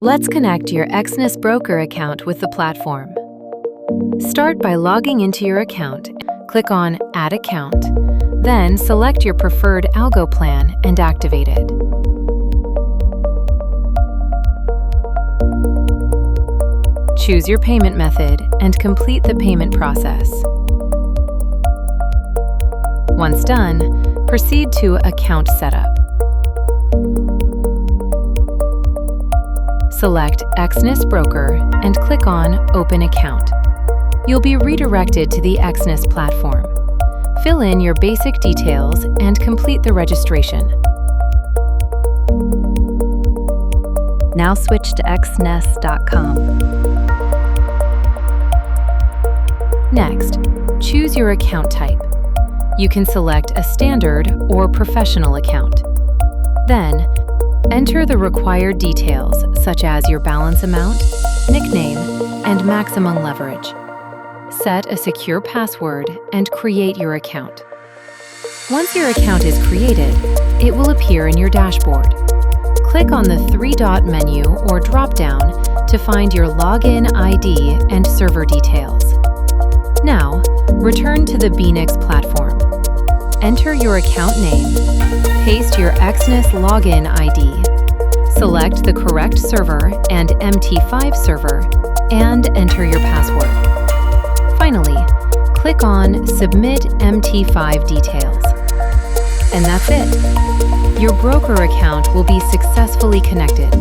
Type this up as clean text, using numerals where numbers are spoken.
Let's connect your Exness broker account with the platform. Start by logging into your account. Click on Add Account. Then select your preferred Algo plan and activate it. Choose your payment method and complete the payment process. Once done, proceed to Account Setup. Select Exness Broker and click on Open Account. You'll be redirected to the Exness platform. Fill in your basic details and complete the registration. Now switch to Exness.com. Next, choose your account type. You can select a standard or professional account. Then, enter the required details such as your balance amount, nickname, and maximum leverage. Set a secure password and create your account. Once your account is created, it will appear in your dashboard. Click on the three-dot menu or drop-down to find your login ID and server details. Now, return to the Bynix platform. Enter your account name, paste your Exness login ID, select the correct server and MT5 server, and enter your password. Finally, click on Submit MT5 details. And that's it. Your broker account will be successfully connected.